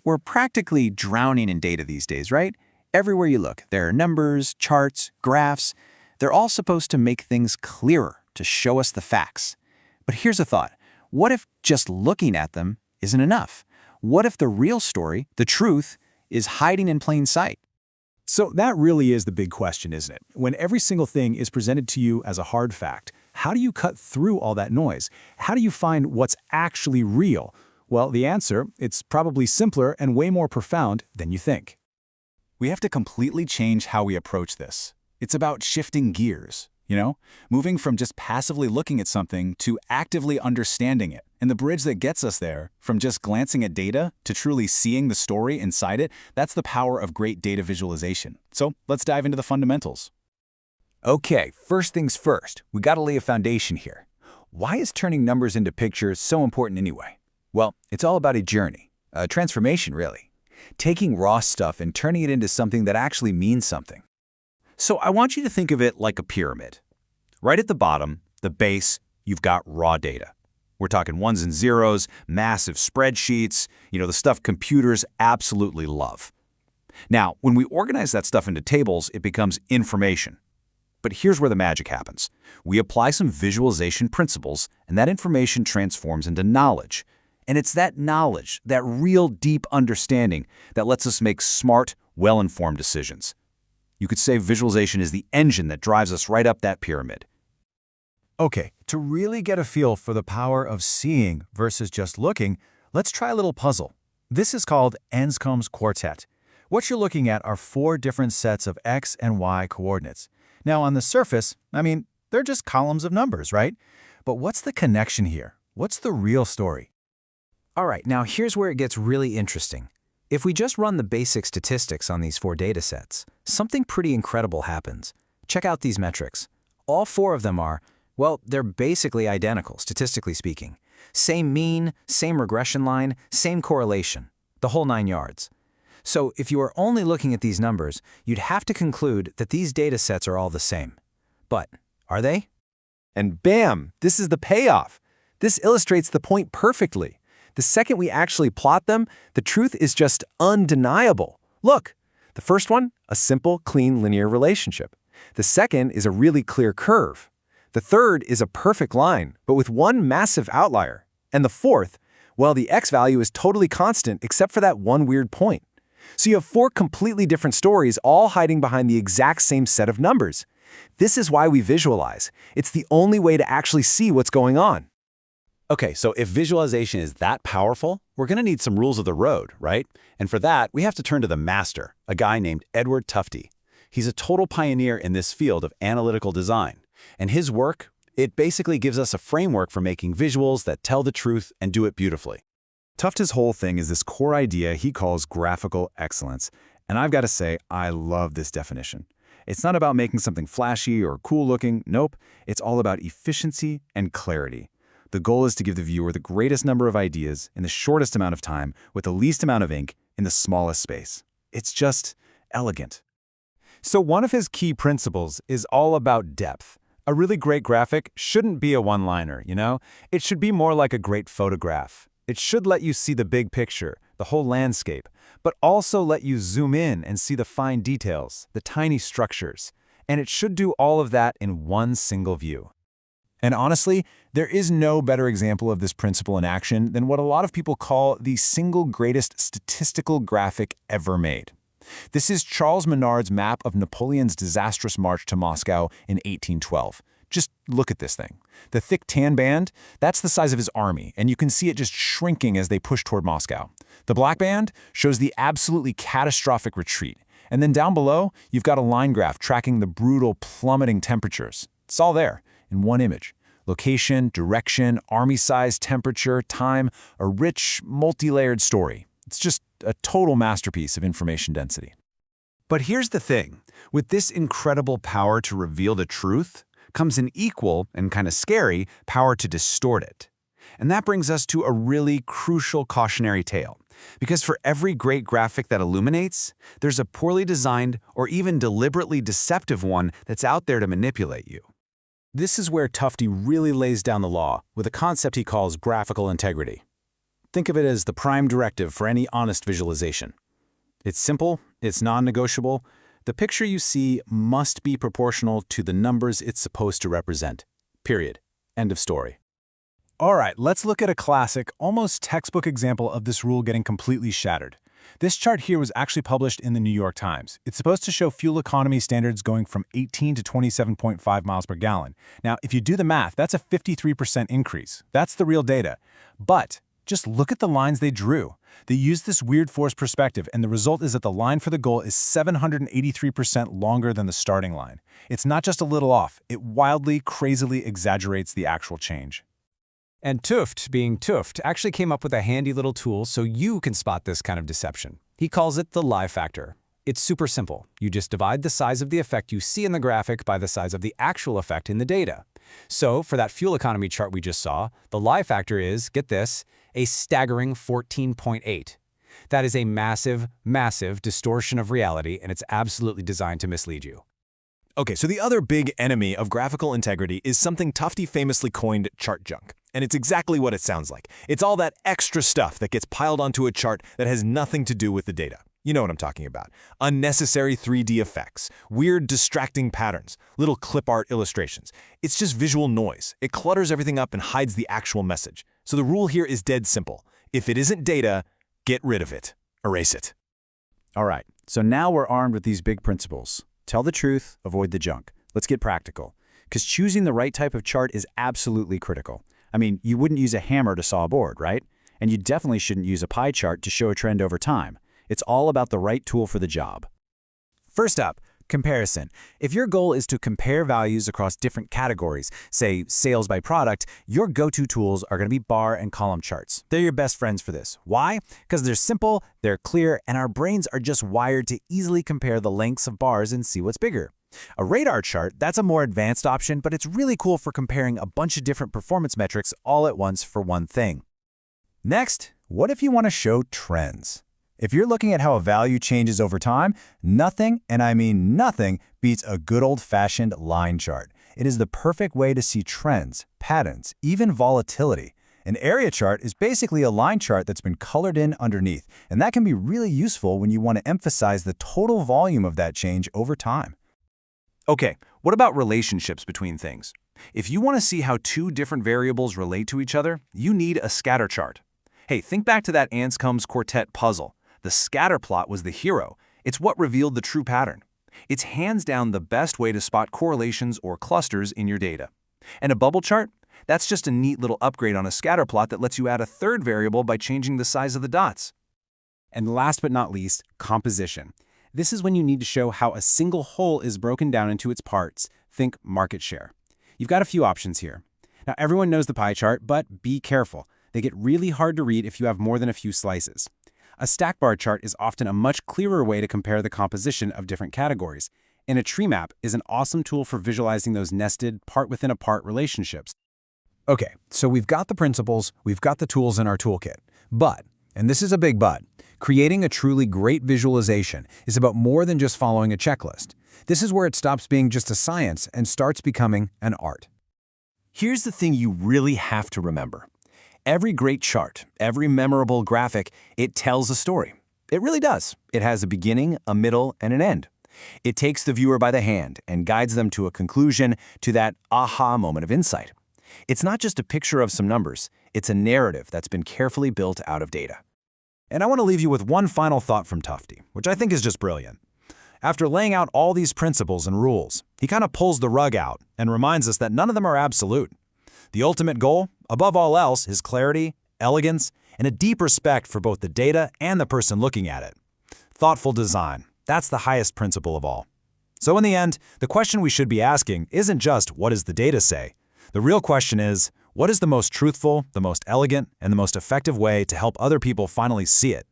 We're practically drowning in data these days, right? Everywhere you look, there are numbers, charts, graphs. They're all supposed to make things clearer, to show us the facts. But here's a thought. What if just looking at them isn't enough? What if the real story, the truth, is hiding in plain sight? So that really is the big question, isn't it? When every single thing is presented to you as a hard fact, how do you cut through all that noise? How do you find what's actually real? Well, the answer, it's probably simpler and way more profound than you think. We have to completely change how we approach this. It's about shifting gears, moving from just passively looking at something to actively understanding it. And the bridge that gets us there, from just glancing at data to truly seeing the story inside it, that's the power of great data visualization. So let's dive into the fundamentals. Okay, first things first, we gotta lay a foundation here. Why is turning numbers into pictures so important anyway? Well, it's all about a journey, a transformation really. Taking raw stuff and turning it into something that actually means something. So I want you to think of it like a pyramid. Right at the bottom, the base, you've got raw data. We're talking ones and zeros, massive spreadsheets, the stuff computers absolutely love. Now, when we organize that stuff into tables, it becomes information. But here's where the magic happens. We apply some visualization principles, and that information transforms into knowledge. And it's that knowledge, that real deep understanding, that lets us make smart, well-informed decisions. You could say visualization is the engine that drives us right up that pyramid. Okay, to really get a feel for the power of seeing versus just looking, let's try a little puzzle. This is called Anscombe's Quartet. What you're looking at are 4 different sets of X and Y coordinates. Now, on the surface, they're just columns of numbers, right? But what's the connection here? What's the real story? All right, now here's where it gets really interesting. If we just run the basic statistics on these 4 datasets, something pretty incredible happens. Check out these metrics. All 4 of them are, they're basically identical, statistically speaking. Same mean, same regression line, same correlation, the whole 9 yards. So if you are only looking at these numbers, you'd have to conclude that these datasets are all the same. But are they? And bam, this is the payoff. This illustrates the point perfectly. The second we actually plot them, the truth is just undeniable. Look, the first one, a simple, clean, linear relationship. The second is a really clear curve. The third is a perfect line, but with one massive outlier. And the fourth, the X value is totally constant except for that one weird point. So you have 4 completely different stories all hiding behind the exact same set of numbers. This is why we visualize. It's the only way to actually see what's going on. Okay, so if visualization is that powerful, we're going to need some rules of the road, right? And for that, we have to turn to the master, a guy named Edward Tufte. He's a total pioneer in this field of analytical design. And his work, it basically gives us a framework for making visuals that tell the truth and do it beautifully. Tufte's whole thing is this core idea he calls graphical excellence. And I've got to say, I love this definition. It's not about making something flashy or cool looking. Nope, it's all about efficiency and clarity. The goal is to give the viewer the greatest number of ideas in the shortest amount of time with the least amount of ink in the smallest space. It's just elegant. So one of his key principles is all about depth. A really great graphic shouldn't be a one-liner, It should be more like a great photograph. It should let you see the big picture, the whole landscape, but also let you zoom in and see the fine details, the tiny structures. And it should do all of that in one single view. And honestly, there is no better example of this principle in action than what a lot of people call the single greatest statistical graphic ever made. This is Charles Minard's map of Napoleon's disastrous march to Moscow in 1812. Just look at this thing. The thick tan band, that's the size of his army, and you can see it just shrinking as they push toward Moscow. The black band shows the absolutely catastrophic retreat. And then down below, you've got a line graph tracking the brutal plummeting temperatures. It's all there in one image. Location, direction, army size, temperature, time, a rich, multi-layered story. It's just a total masterpiece of information density. But here's the thing. With this incredible power to reveal the truth comes an equal and kind of scary power to distort it. And that brings us to a really crucial cautionary tale. Because for every great graphic that illuminates, there's a poorly designed or even deliberately deceptive one that's out there to manipulate you. This is where Tufte really lays down the law with a concept he calls graphical integrity. Think of it as the prime directive for any honest visualization. It's simple, it's non-negotiable. The picture you see must be proportional to the numbers it's supposed to represent. Period. End of story. All right, let's look at a classic, almost textbook example of this rule getting completely shattered. This chart here was actually published in the New York Times. It's supposed to show fuel economy standards going from 18 to 27.5 miles per gallon. Now, if you do the math, that's a 53% increase. That's the real data. But just look at the lines they drew. They used this weird force perspective, and the result is that the line for the goal is 783% longer than the starting line. It's not just a little off, it wildly, crazily exaggerates the actual change. And Tufte, being Tufte, actually came up with a handy little tool so you can spot this kind of deception. He calls it the lie factor. It's super simple. You just divide the size of the effect you see in the graphic by the size of the actual effect in the data. So, for that fuel economy chart we just saw, the lie factor is, get this, a staggering 14.8. That is a massive, massive distortion of reality, and it's absolutely designed to mislead you. Okay, so the other big enemy of graphical integrity is something Tufte famously coined chart junk. And it's exactly what it sounds like. It's all that extra stuff that gets piled onto a chart that has nothing to do with the data. You know what I'm talking about. Unnecessary 3D effects, weird distracting patterns, little clip art illustrations. It's just visual noise. It clutters everything up and hides the actual message. So the rule here is dead simple. If it isn't data, get rid of it. Erase it. All right, so now we're armed with these big principles. Tell the truth, avoid the junk. Let's get practical. Because choosing the right type of chart is absolutely critical. I mean, you wouldn't use a hammer to saw a board, right? And you definitely shouldn't use a pie chart to show a trend over time. It's all about the right tool for the job. First up, comparison. If your goal is to compare values across different categories, say sales by product, your go-to tools are going to be bar and column charts. They're your best friends for this. Why? Because they're simple, they're clear, and our brains are just wired to easily compare the lengths of bars and see what's bigger. A radar chart, that's a more advanced option, but it's really cool for comparing a bunch of different performance metrics all at once for one thing. Next, what if you want to show trends? If you're looking at how a value changes over time, nothing, and I mean nothing, beats a good old-fashioned line chart. It is the perfect way to see trends, patterns, even volatility. An area chart is basically a line chart that's been colored in underneath, and that can be really useful when you want to emphasize the total volume of that change over time. Okay, what about relationships between things? If you want to see how two different variables relate to each other, you need a scatter chart. Hey, think back to that Anscombe's quartet puzzle. The scatter plot was the hero. It's what revealed the true pattern. It's hands down the best way to spot correlations or clusters in your data. And a bubble chart? That's just a neat little upgrade on a scatter plot that lets you add a third variable by changing the size of the dots. And last but not least, composition. This is when you need to show how a single whole is broken down into its parts. Think market share. You've got a few options here. Now, everyone knows the pie chart, but be careful. They get really hard to read if you have more than a few slices. A stack bar chart is often a much clearer way to compare the composition of different categories, and a tree map is an awesome tool for visualizing those nested, part-within-a-part relationships. Okay, so we've got the principles, we've got the tools in our toolkit. But, and this is a big but, creating a truly great visualization is about more than just following a checklist. This is where it stops being just a science and starts becoming an art. Here's the thing you really have to remember. Every great chart, every memorable graphic, it tells a story. It really does. It has a beginning, a middle, and an end. It takes the viewer by the hand and guides them to a conclusion, to that aha moment of insight. It's not just a picture of some numbers. It's a narrative that's been carefully built out of data. And I want to leave you with one final thought from Tufte, which I think is just brilliant. After laying out all these principles and rules, he kind of pulls the rug out and reminds us that none of them are absolute. The ultimate goal, above all else, is clarity, elegance, and a deep respect for both the data and the person looking at it. Thoughtful design, that's the highest principle of all. So in the end, the question we should be asking isn't just what does the data say? The real question is, what is the most truthful, the most elegant, and the most effective way to help other people finally see it?